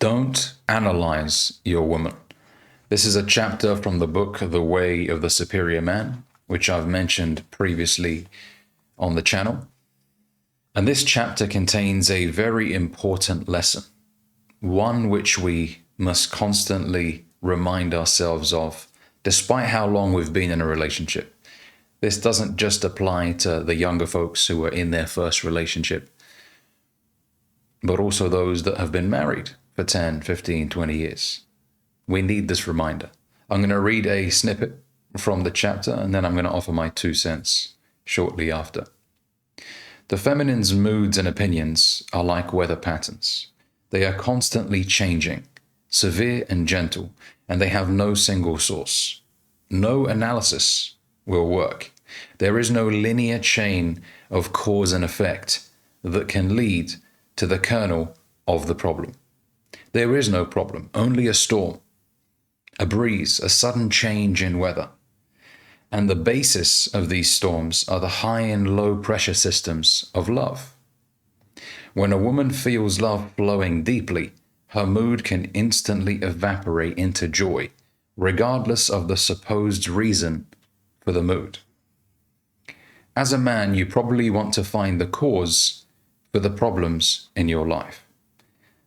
Don't analyze your woman. This is a chapter from the book The Way of the Superior Man, which I've mentioned previously on the channel. And this chapter contains a very important lesson, one which we must constantly remind ourselves of, despite how long we've been in a relationship. This doesn't just apply to the younger folks who are in their first relationship, but also those that have been married for 10, 15, 20 years. We need this reminder. I'm going to read a snippet from the chapter, and then I'm going to offer my 2 cents shortly after. The feminine's moods and opinions are like weather patterns. They are constantly changing, severe and gentle, and they have no single source. No analysis will work. There is no linear chain of cause and effect that can lead to the kernel of the problem. There is no problem, only a storm, a breeze, a sudden change in weather. And the basis of these storms are the high and low pressure systems of love. When a woman feels love flowing deeply, her mood can instantly evaporate into joy, regardless of the supposed reason for the mood. As a man, you probably want to find the cause for the problems in your life.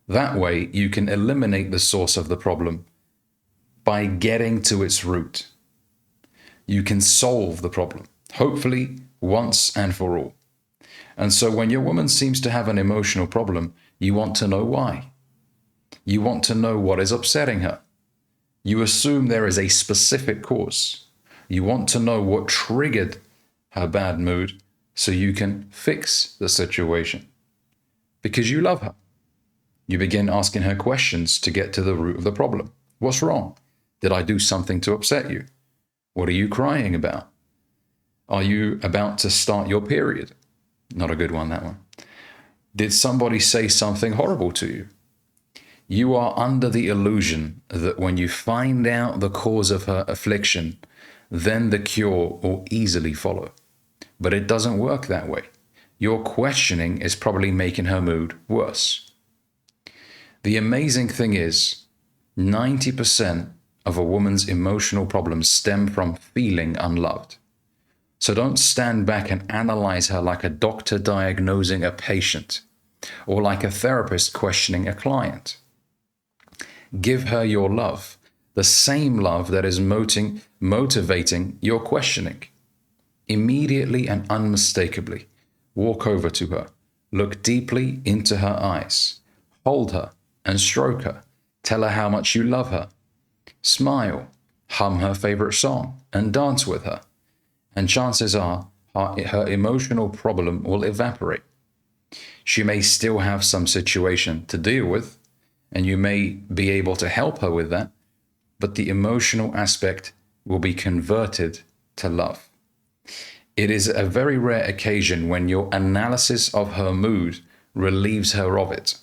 That way, you can eliminate the source of the problem by getting to its root. You can solve the problem, hopefully once and for all. And so when your woman seems to have an emotional problem, you want to know why. You want to know what is upsetting her. You assume there is a specific cause. You want to know what triggered her bad mood so you can fix the situation. Because you love her. You begin asking her questions to get to the root of the problem. What's wrong? Did I do something to upset you? What are you crying about? Are you about to start your period? Not a good one, that one. Did somebody say something horrible to you? You are under the illusion that when you find out the cause of her affliction, then the cure will easily follow. But it doesn't work that way. Your questioning is probably making her mood worse. The amazing thing is, 90% of a woman's emotional problems stem from feeling unloved. So don't stand back and analyze her like a doctor diagnosing a patient or like a therapist questioning a client. Give her your love, the same love that is motivating your questioning. Immediately and unmistakably, walk over to her, look deeply into her eyes, hold her and stroke her, tell her how much you love her. Smile, hum her favorite song, and dance with her. And chances are her emotional problem will evaporate. She may still have some situation to deal with, and you may be able to help her with that, but the emotional aspect will be converted to love. It is a very rare occasion when your analysis of her mood relieves her of it.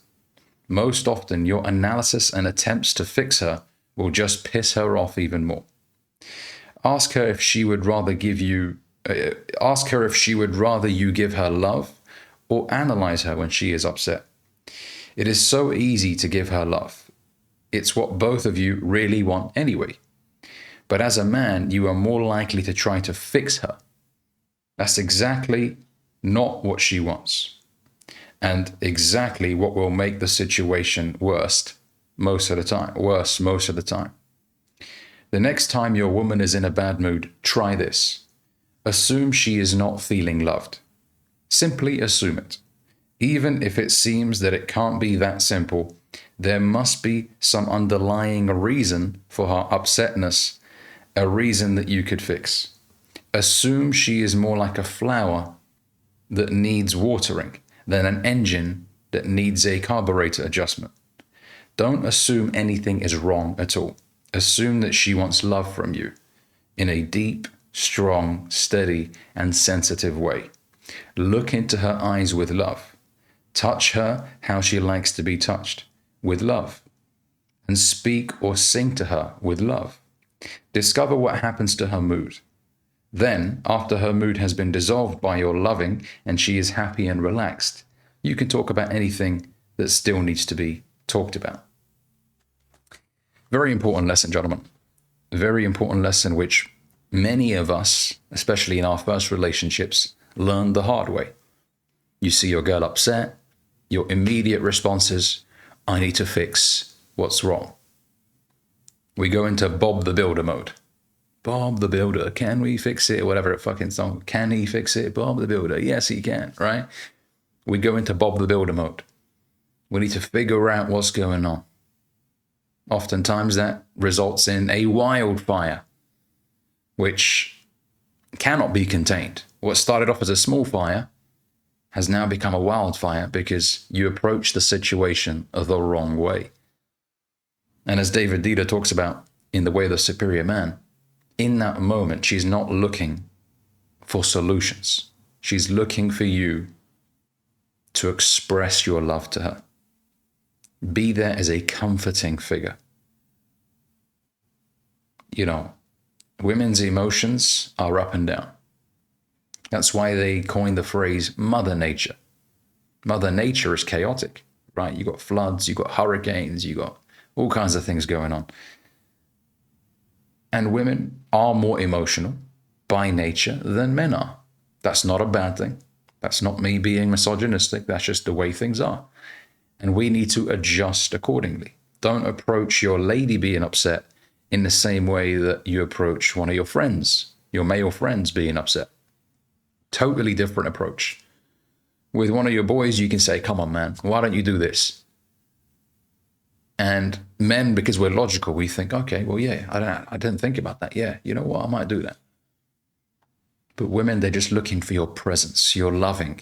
Most often, your analysis and attempts to fix her will just piss her off even more. Ask her if she would rather you give her love or analyze her when she is upset. It is so easy to give her love. It's what both of you really want anyway. But as a man, you are more likely to try to fix her. That's exactly not what she wants. And exactly what will make the situation worse most of the time. The next time your woman is in a bad mood, try this. Assume she is not feeling loved. Simply assume it. Even if it seems that it can't be that simple, there must be some underlying reason for her upsetness, a reason that you could fix. Assume she is more like a flower that needs watering than an engine that needs a carburetor adjustment. Don't assume anything is wrong at all. Assume that she wants love from you in a deep, strong, steady, and sensitive way. Look into her eyes with love. Touch her how she likes to be touched, with love. And speak or sing to her with love. Discover what happens to her mood. Then, after her mood has been dissolved by your loving and she is happy and relaxed, you can talk about anything that still needs to be talked about. Very important lesson, gentlemen. Very important lesson which many of us, especially in our first relationships, learned the hard way. You see your girl upset, your immediate response is, I need to fix what's wrong. We go into Bob the Builder mode. Bob the Builder, can we fix it? Whatever it fucking song. Can he fix it? Bob the Builder. Yes, he can, right? We go into Bob the Builder mode. We need to figure out what's going on. Oftentimes that results in a wildfire, which cannot be contained. What started off as a small fire has now become a wildfire because you approach the situation the wrong way. And as David Dieter talks about in The Way of the Superior Man, in that moment, she's not looking for solutions. She's looking for you to express your love to her. Be there as a comforting figure. You know, women's emotions are up and down. That's why they coined the phrase Mother Nature. Mother Nature is chaotic, right? You got floods, you got hurricanes, you got all kinds of things going on. And women are more emotional by nature than men are. That's not a bad thing. That's not me being misogynistic. That's just the way things are. And we need to adjust accordingly. Don't approach your lady being upset in the same way that you approach one of your friends, your male friends being upset. Totally different approach. With one of your boys, you can say, come on, man, why don't you do this? And men, because we're logical, we think, okay, well, yeah, I didn't think about that. Yeah, you know what? I might do that. But women, they're just looking for your presence, your loving.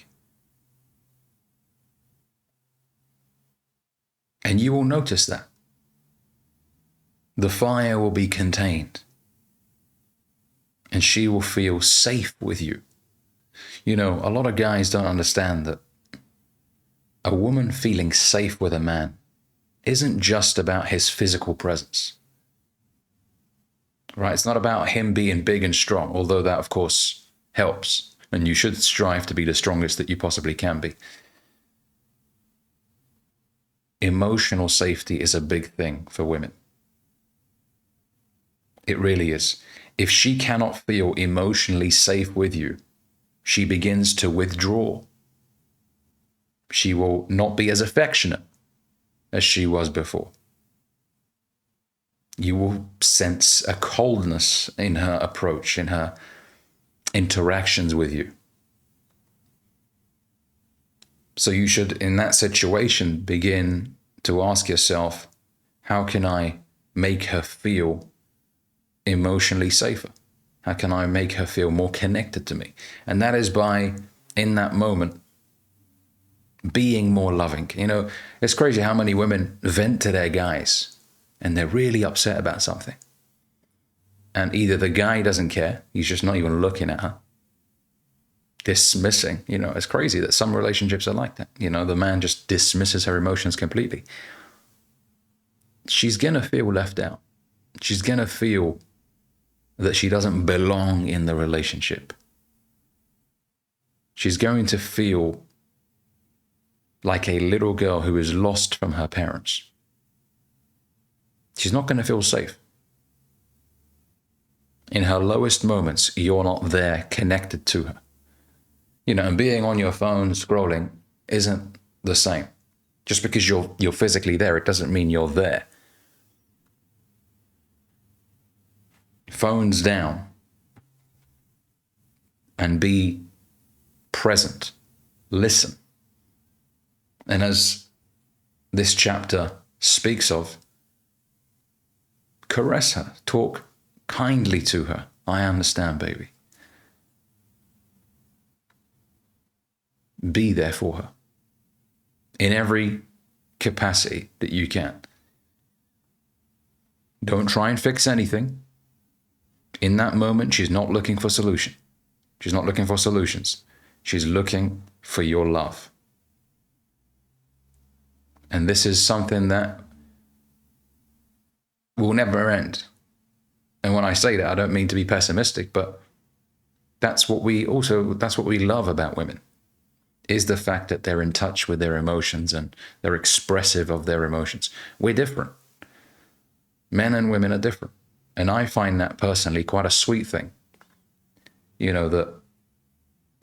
And you will notice that. The fire will be contained. And she will feel safe with you. You know, a lot of guys don't understand that a woman feeling safe with a man isn't just about his physical presence. Right? It's not about him being big and strong, although that, of course, helps. And you should strive to be the strongest that you possibly can be. Emotional safety is a big thing for women. It really is. If she cannot feel emotionally safe with you, she begins to withdraw. She will not be as affectionate as she was before. You will sense a coldness in her approach, in her interactions with you. So you should, in that situation, begin to ask yourself, how can I make her feel emotionally safer? How can I make her feel more connected to me? And that is by, in that moment, being more loving. You know, it's crazy how many women vent to their guys and they're really upset about something. And either the guy doesn't care, he's just not even looking at her, dismissing. You know, it's crazy that some relationships are like that. You know, the man just dismisses her emotions completely. She's going to feel left out. She's going to feel that she doesn't belong in the relationship. She's going to feel like a little girl who is lost from her parents. She's not going to feel safe. In her lowest moments, you're not there connected to her. You know, and being on your phone scrolling isn't the same. Just because you're physically there, it doesn't mean you're there. Phones down and be present. Listen. And as this chapter speaks of, caress her, talk kindly to her. I understand, baby. Be there for her in every capacity that you can. Don't try and fix anything. In that moment, she's not looking for solution. She's not looking for solutions. She's looking for your love. And this is something that will never end. And when I say that, I don't mean to be pessimistic, but that's what we love about women, is the fact that they're in touch with their emotions and they're expressive of their emotions. We're different. Men and women are different. And I find that personally quite a sweet thing. You know, that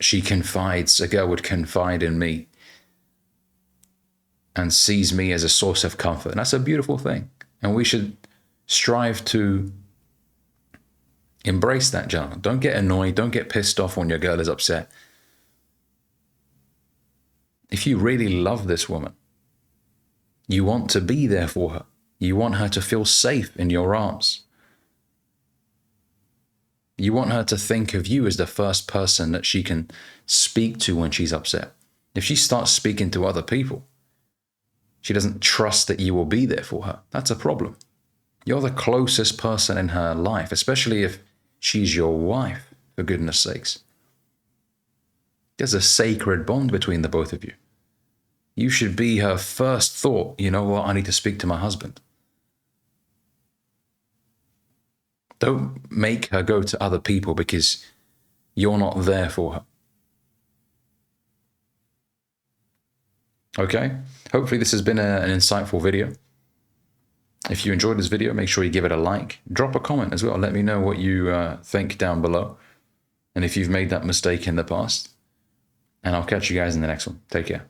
a girl would confide in me and sees me as a source of comfort. And that's a beautiful thing. And we should strive to embrace that, gentlemen. Don't get annoyed. Don't get pissed off when your girl is upset. If you really love this woman, you want to be there for her. You want her to feel safe in your arms. You want her to think of you as the first person that she can speak to when she's upset. If she starts speaking to other people, she doesn't trust that you will be there for her. That's a problem. You're the closest person in her life, especially if she's your wife, for goodness sakes. There's a sacred bond between the both of you. You should be her first thought. You know what? I need to speak to my husband. Don't make her go to other people because you're not there for her. Okay? Hopefully this has been an insightful video. If you enjoyed this video, make sure you give it a like. Drop a comment as well. Let me know what you think down below. And if you've made that mistake in the past. And I'll catch you guys in the next one. Take care.